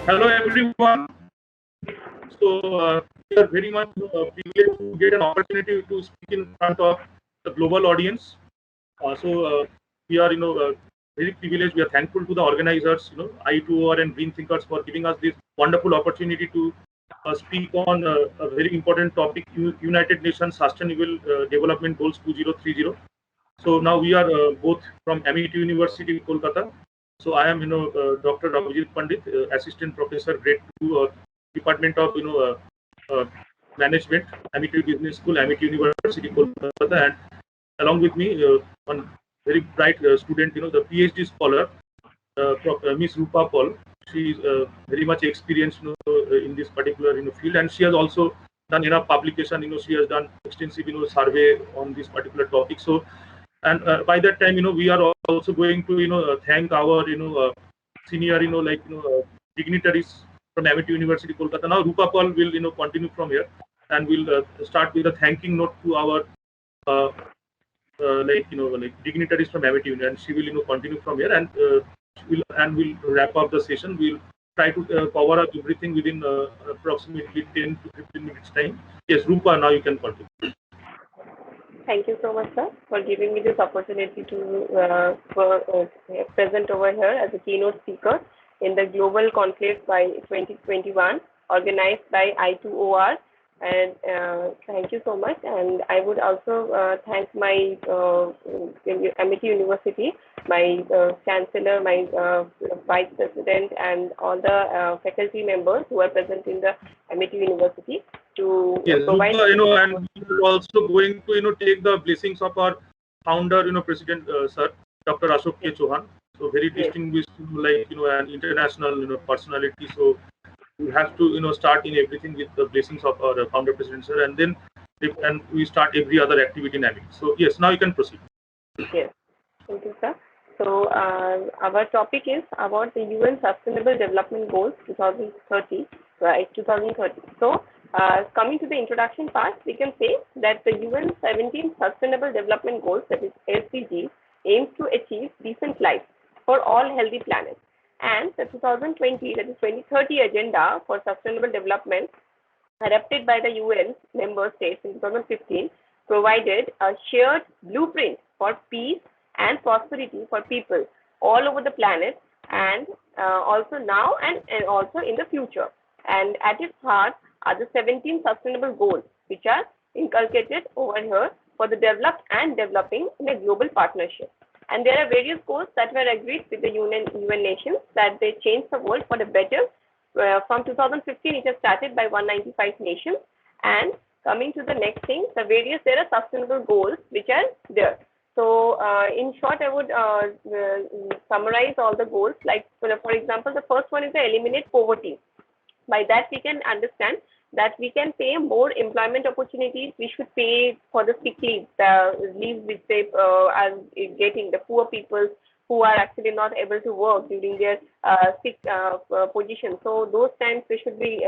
Hello everyone. We are very much privileged to get an opportunity to speak in front of the global audience. We are, very privileged. We are thankful to the organizers, I2OR and Green Thinkers for giving us this wonderful opportunity to speak on a very important topic: United Nations Sustainable Development Goals 2030. So now we are both from Amity University, Kolkata. So I am, Dr. Abhijit Pandit, Assistant Professor, Grade 2, Department of, uh, Management, Amity Business School, Amity University, Kolkata, and along with me, one very bright student, the PhD scholar, Miss Rupa Paul. She is very much experienced, in this particular, field, and she has also done enough publication. She has done extensive, survey on this particular topic. So, and by that time, we are also going to, thank our, senior, dignitaries from Amity University, Kolkata. Now, Rupa Paul will, continue from here, and we'll start with a thanking note to our uh, dignitaries from Amity Union, and she will continue from here, and we'll wrap up the session. We'll try to cover up everything within approximately 10 to 15 minutes time. Yes, Rupa, now you can continue. Thank you so much, sir, for giving me this opportunity to present over here as a keynote speaker in the Global Conclave by 2021, organized by I2OR. And thank you so much. And I would also thank my Amity University, my chancellor, my vice president, and all the faculty members who are present in the Amity University to provide. Rupa, and we are also going to, take the blessings of our founder, President, Sir, Dr. Ashok K. Chauhan. So very distinguished, an international, personality. So we have to, start in everything with the blessings of our founder, President, Sir, and then and we start every other activity in Amity. So yes, now you can proceed. Yes, thank you, sir. So our topic is about the UN Sustainable Development Goals 2030, right? 2030. So coming to the introduction part, we can say that the UN 17 Sustainable Development Goals, that is SDGs, aims to achieve decent life for all healthy planets. And the 2020, that is 2030 Agenda for Sustainable Development, adopted by the UN member states in 2015, provided a shared blueprint for peace and prosperity for people all over the planet, and also now and also in the future. And at its heart are the 17 sustainable goals, which are inculcated over here for the developed and developing in a global partnership. And there are various goals that were agreed with the UN nations that they change the world for the better. From 2015, it has started by 195 nations. And coming to the next thing, there are sustainable goals which are there. So in short, I would summarize all the goals. Like, for example, the first one is to eliminate poverty. By that, we can understand that we can pay more employment opportunities. We should pay for the sick leave, the leave which they are getting, the poor people who are actually not able to work during their sick position. So those times they should be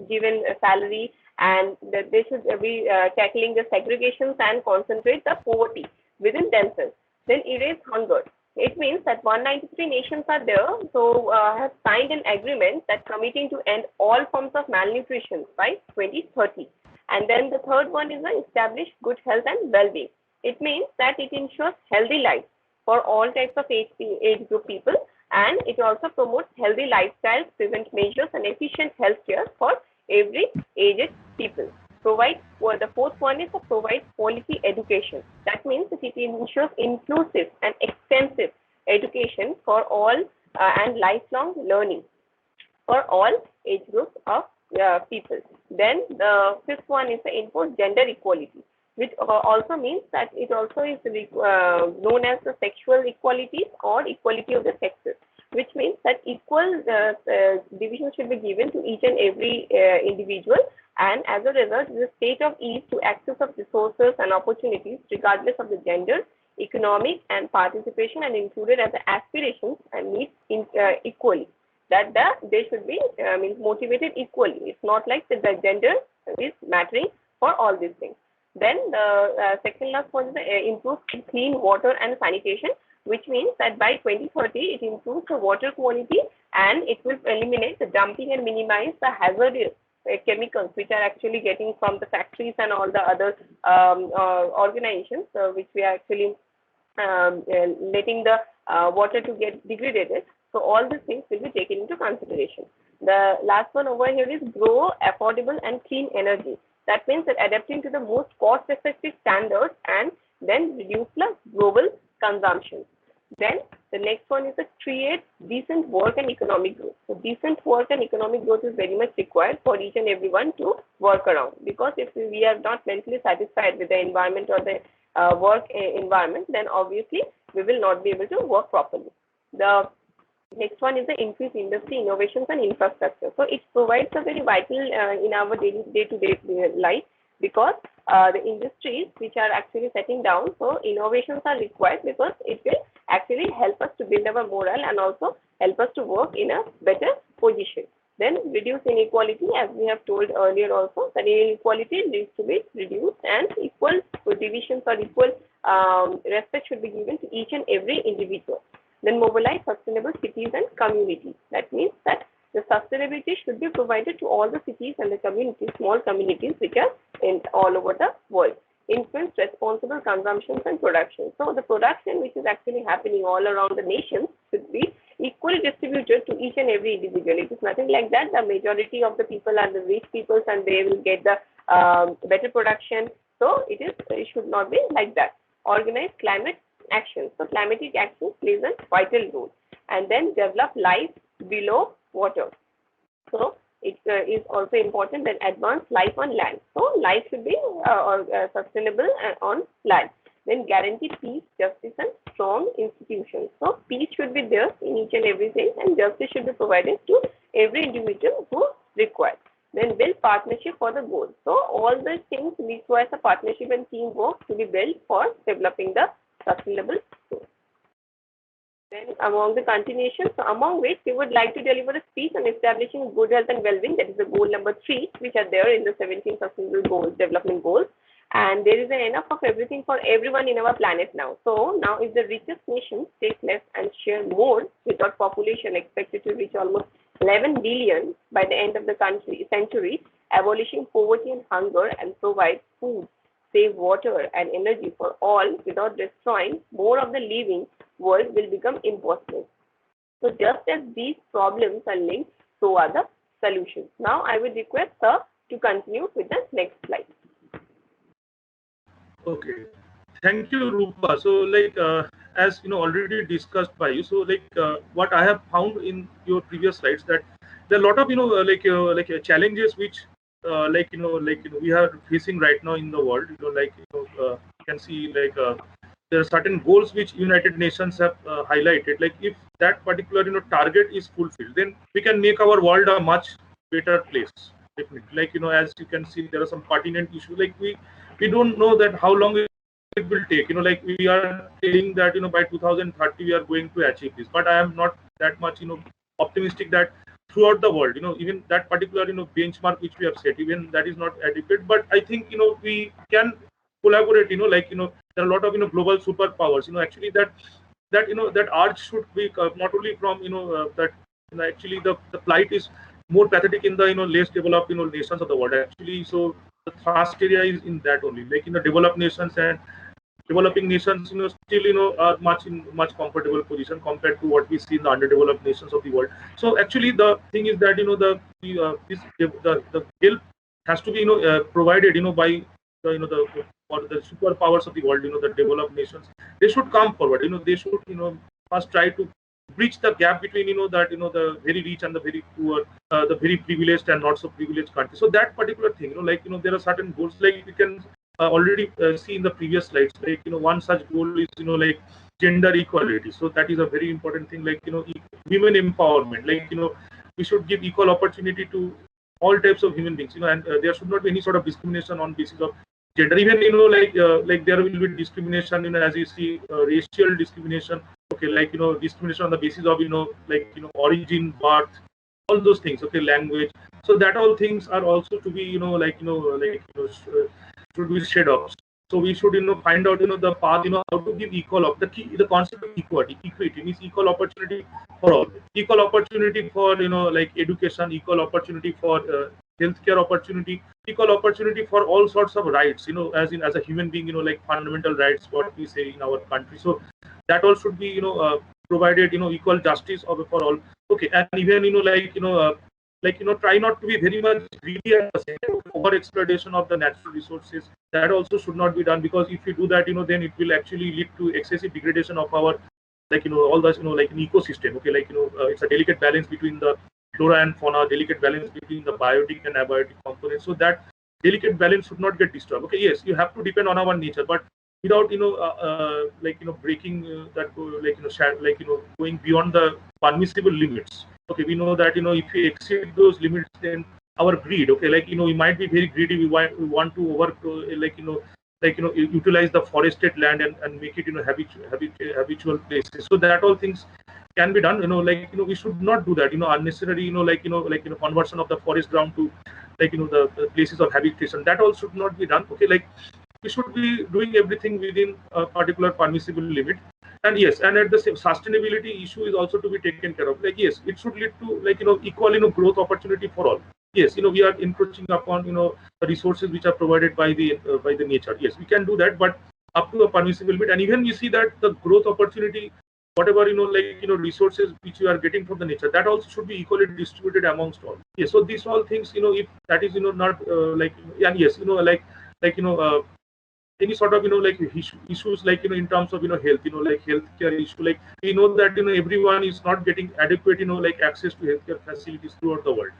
given a salary, and that they should be tackling the segregations and concentrate the poverty within themselves. Then erase hunger. It means that 193 nations are there, so have signed an agreement that committing to end all forms of malnutrition by 2030. And then the third one is the establish good health and well-being. It means that it ensures healthy life for all types of age group people, and it also promotes healthy lifestyles, prevent measures, and efficient healthcare for every aged people. The fourth one is to provide quality education. That means that it ensures inclusive and extensive education for all and lifelong learning for all age groups of people. Then the fifth one is to enforce gender equality, which also means that it also is known as the sexual equality or equality of the sexes, which means that equal division should be given to each and every individual, and as a result, the state of ease to access of resources and opportunities regardless of the gender, economic and participation, and included as the aspirations and needs equally. That they should be motivated equally. It's not like the gender is mattering for all these things. Then the second last one is improve clean water and sanitation, which means that by 2030 it improves the water quality and it will eliminate the dumping and minimize the hazardous chemicals which are actually getting from the factories and all the other organizations which we are actually letting the water to get degraded. So all these things will be taken into consideration. The last one over here is grow affordable and clean energy. That means that adapting to the most cost-effective standards and then reduce the global consumption. Then the next one is to create decent work and economic growth. So decent work and economic growth is very much required for each and everyone to work around, because if we are not mentally satisfied with the environment or the work environment, then obviously we will not be able to work properly. The next one is the increased industry innovations and infrastructure. So it provides a very vital in our day-to-day life, because the industries which are actually setting down, so innovations are required because it will actually help us to build our morale and also help us to work in a better position. Then reduce inequality, as we have told earlier also, that inequality needs to be reduced and equal divisions or equal respect should be given to each and every individual. Then mobilize sustainable cities and communities. That means that the sustainability should be provided to all the cities and the communities, small communities which are in all over the world. Influence responsible consumptions and production. So the production which is actually happening all around the nation should be equally distributed to each and every individual. It is nothing like that. The majority of the people are the rich peoples and they will get the better production. So it should not be like that. Organize climate action. So climatic action plays a vital role. And then develop life below water. So it is also important that advance life on land. So life should be sustainable on land. Then guarantee peace, justice, and strong institutions. So peace should be there in each and everything, and justice should be provided to every individual who requires. Then build partnership for the goal. So all these things requires a partnership and teamwork to be built for developing the sustainable goals. Then among the continuations, so among which we would like to deliver a speech on establishing good health and well-being. That is the goal number 3, which are there in the 17 sustainable goals, development goals. And there is enough of everything for everyone in our planet now. So now if the richest nations take less and share more, with our population expected to reach almost 11 billion by the end of the century, abolishing poverty and hunger and provide food, save water and energy for all without destroying more of the living world will become impossible. So just as these problems are linked, so are the solutions. Now I would request Sir to continue with the next slide. Okay, thank you, Rupa. So, as you know, already discussed by you. So, what I have found in your previous slides, that there are a lot of challenges which we are facing right now in the world. You can see there are certain goals which United Nations have highlighted. Like if that particular target is fulfilled, then we can make our world a much better place. Definitely, as you can see, there are some pertinent issues. Like we don't know that how long it will take. We are saying that by 2030 we are going to achieve this, but I am not that much optimistic that throughout the world, even that particular benchmark which we have set, even that is not adequate. But I think we can collaborate. There are a lot of global superpowers. Actually that urge should be not only from that actually the plight is more pathetic in the less developed nations of the world actually. So the thrust area is in that only, like in the developed nations and developing nations still are much comfortable position compared to what we see in the underdeveloped nations of the world. So actually the thing is that the help has to be provided by the or the superpowers of the world, the developed nations. They should come forward. They should first try to bridge the gap between the very rich and the very poor, the very privileged and not so privileged countries. So that particular thing, there are certain goals, like we can already see in the previous slides. Like one such goal is like gender equality. So that is a very important thing. Like women empowerment. Like we should give equal opportunity to all types of human beings. And there should not be any sort of discrimination on basis of gender. Even like there will be discrimination. As you see, racial discrimination. Okay, like discrimination on the basis of origin, birth, all those things. Okay, language. So that all things are also to be should be set up. So we should find out the path how to give the concept of equity means equal opportunity for all, equal opportunity for like education, equal opportunity for healthcare opportunity, equal opportunity for all sorts of rights, as a human being, like fundamental rights, what we say in our country. So that all should be provided, equal justice for all. Okay, and even try not to be very much greedy at the same time. Over exploitation of the natural resources, that also should not be done, because if you do that, then it will actually lead to excessive degradation of our, all the like an ecosystem. Okay, it's a delicate balance between the flora and fauna, delicate balance between the biotic and abiotic components. So that delicate balance should not get disturbed. Okay, yes, you have to depend on our nature, but without breaking that going beyond the permissible limits. Okay, we know that if we exceed those limits, then our greed, okay, we might be very greedy. We want to utilize the forested land and make it habitual places. So that all things can be done. We should not do that. Unnecessary. Conversion of the forest ground to the places of habitation. That all should not be done. Okay, we should be doing everything within a particular permissible limit. And yes, and at the same, sustainability issue is also to be taken care of. Yes, it should lead to equal growth opportunity for all. Yes, we are encroaching upon the resources which are provided by the nature. Yes, we can do that, but up to a permissible limit. And even we see that the growth opportunity, whatever resources which you are getting from the nature, that also should be equally distributed amongst all. Yes, so these all things, if that is not and yes, any sort of issues in terms of health, healthcare issue, we know that everyone is not getting adequate access to healthcare facilities throughout the world.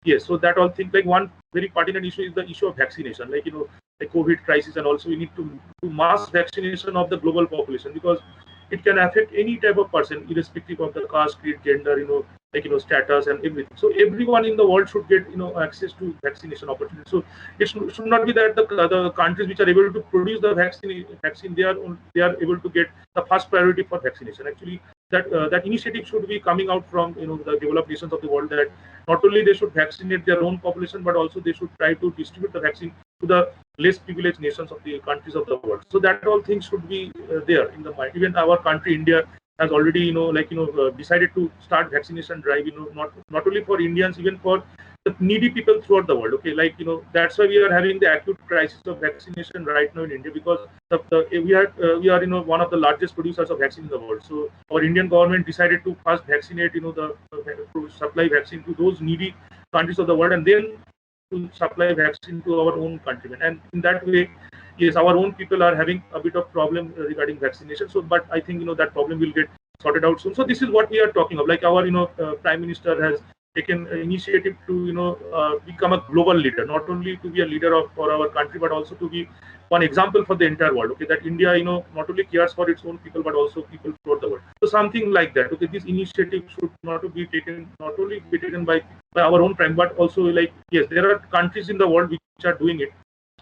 Yes, so that all thing, one very pertinent issue is the issue of vaccination, the COVID crisis, and also we need to do mass vaccination of the global population, because it can affect any type of person irrespective of the caste, creed, gender, status and everything. So everyone in the world should get access to vaccination opportunity. So it should not be that the countries which are able to produce the vaccine, they are able to get the first priority for vaccination. Actually, that initiative should be coming out from the developed nations of the world, that not only they should vaccinate their own population, but also they should try to distribute the vaccine to the less privileged nations of the countries of the world. So that all things should be there in the mind. Even our country, India, has already decided to start vaccination drive. Not only for Indians, even for the needy people throughout the world. Okay, that's why we are having the acute crisis of vaccination right now in India, because we are one of the largest producers of vaccine in the world. So our Indian government decided to first vaccinate to supply vaccine to those needy countries of the world, and then to supply vaccine to our own countrymen. And in that way, yes, our own people are having a bit of problem regarding vaccination. So, but I think that problem will get sorted out soon. So this is what we are talking of. Like our Prime Minister has taken initiative to become a global leader, not only to be a leader for our country, but also to be one example for the entire world. Okay, that India not only cares for its own people, but also people throughout the world. So something like that. Okay, this initiative should not only be taken by our own prime, but also yes, there are countries in the world which are doing it.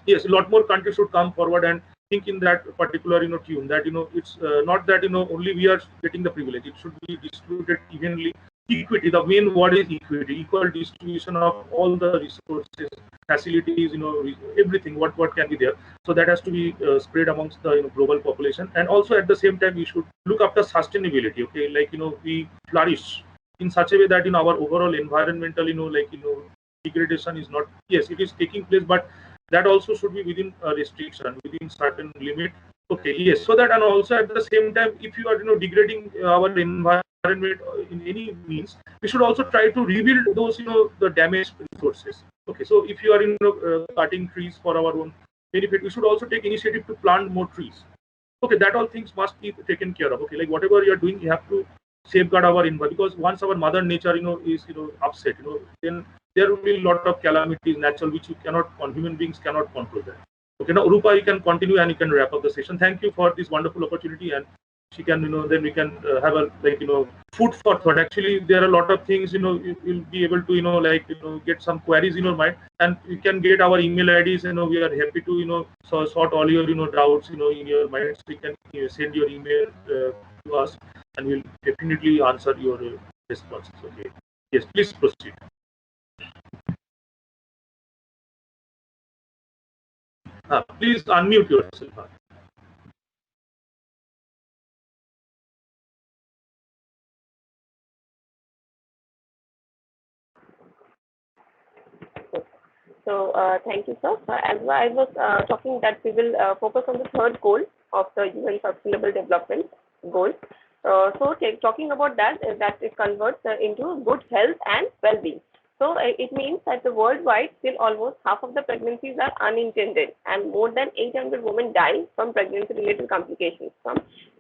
Yes, a lot more countries should come forward and think in that particular tune, that it's not that only we are getting the privilege. It should be distributed evenly. Equity, the main word is equity, equal distribution of all the resources, facilities, everything what can be there. So that has to be spread amongst the global population. And also at the same time, we should look after sustainability. Okay, we flourish in such a way that our overall environmental degradation is not, yes, it is taking place, but that also should be within a restriction, within certain limit. Okay, yes, so that, and also at the same time, if you are degrading our environment in any means, we should also try to rebuild those the damaged resources. Okay, so if you are cutting trees for our own benefit, we should also take initiative to plant more trees. Okay, that all things must be taken care of. Okay, whatever you are doing, you have to safeguard our environment, because once our mother nature is upset, then there will be a lot of calamities natural which human beings cannot control that. Okay, now Rupa, you can continue and you can wrap up the session. Thank you for this wonderful opportunity, and she can then we can have a food for thought. Actually, there are a lot of things you will be able to get some queries in your mind, and you can get our email IDs. We are happy to sort all your doubts in your mind. So you can send your email to us, and we'll definitely answer your responses. Okay, yes, please proceed. Please unmute yourself. So thank you, sir. As I was talking that we will focus on the third goal of the UN Sustainable Development Goals. So talking about that, that it converts into good health and well-being. So it means that the worldwide still almost half of the pregnancies are unintended, and more than 800 women die from pregnancy-related complications from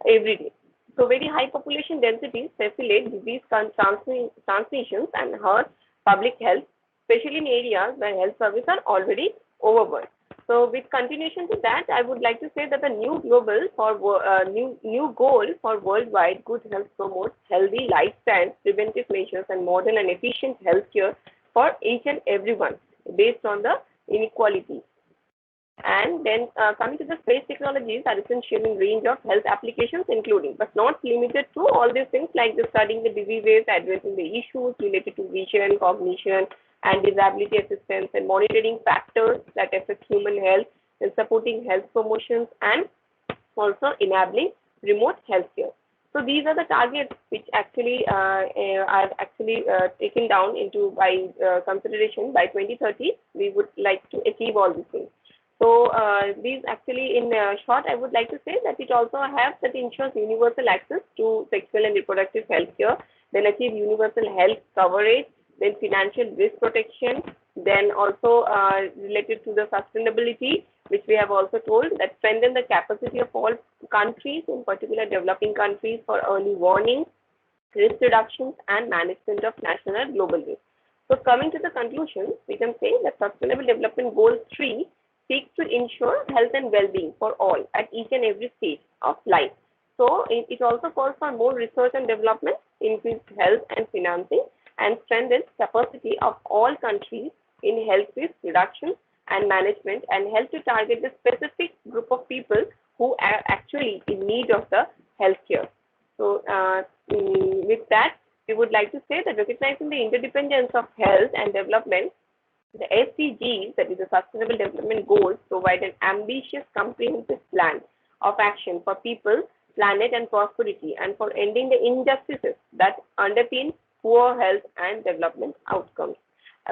every day. So very high population densities facilitate disease transmissions and hurt public health, especially in areas where health services are already overworked. So, with continuation to that, I would like to say that the new global for new goal for worldwide good health promotes healthy lifestyles, preventive measures, and modern and efficient healthcare for each and everyone based on the inequality. And then coming to the space technologies are essential in range of health applications, including but not limited to all these things like the studying the diseases, addressing the issues related to vision, cognition, and disability assistance, and monitoring factors that affect human health, and supporting health promotions, and also enabling remote healthcare. So these are the targets which actually are actually taken down into by consideration by 2030. We would like to achieve all these things. So these actually, in short, I would like to say that it also has that ensures universal access to sexual and reproductive health care, then achieve universal health coverage, then financial risk protection, then also related to the sustainability, which we have also told that strengthen the capacity of all countries, in particular developing countries, for early warning, risk reductions, and management of national and global risk. So coming to the conclusion, we can say that Sustainable Development Goal 3 seeks to ensure health and well-being for all at each and every stage of life. So it also calls for more research and development, increased health and financing, and strengthens capacity of all countries in health risk reduction and management, and help to target the specific group of people who are actually in need of the healthcare. So with that, we would like to say that recognizing the interdependence of health and development, the SDGs, that is the Sustainable Development Goals, provide an ambitious, comprehensive plan of action for people, planet, and prosperity, and for ending the injustices that underpin poor health and development outcomes.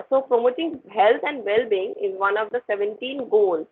So, promoting health and well-being is one of the 17 goals,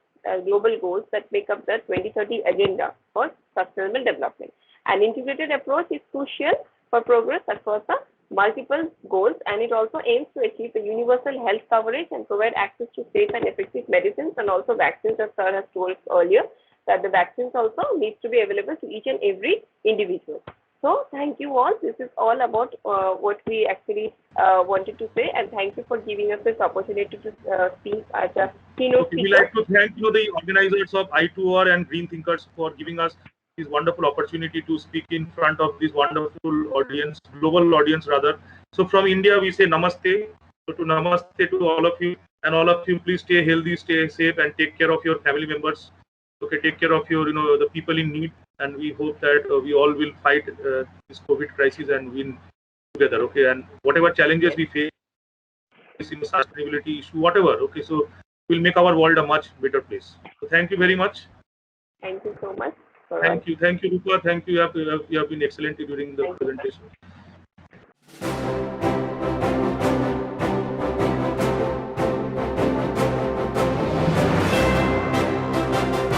global goals that make up the 2030 agenda for sustainable development. An integrated approach is crucial for progress across the multiple goals, and it also aims to achieve the universal health coverage and provide access to safe and effective medicines and also vaccines, as Sir has told earlier, that the vaccines also need to be available to each and every individual. So thank you all. This is all about what we actually wanted to say, and thank you for giving us this opportunity to speak as a keynote speaker. We like to thank the organizers of I2R and Green Thinkers for giving us this wonderful opportunity to speak in front of this wonderful audience, global audience rather. So from India, we say namaste. So to namaste to all of you, and all of you, please stay healthy, stay safe, and take care of your family members. Okay, take care of your the people in need, and we hope that we all will fight this COVID crisis and win together. Okay, and whatever challenges we face in sustainability issue, whatever. Okay, so we'll make our world a much better place. So thank you very much. Thank you so much. Thank you, Rupa. Thank you. You have been excellent during the presentation.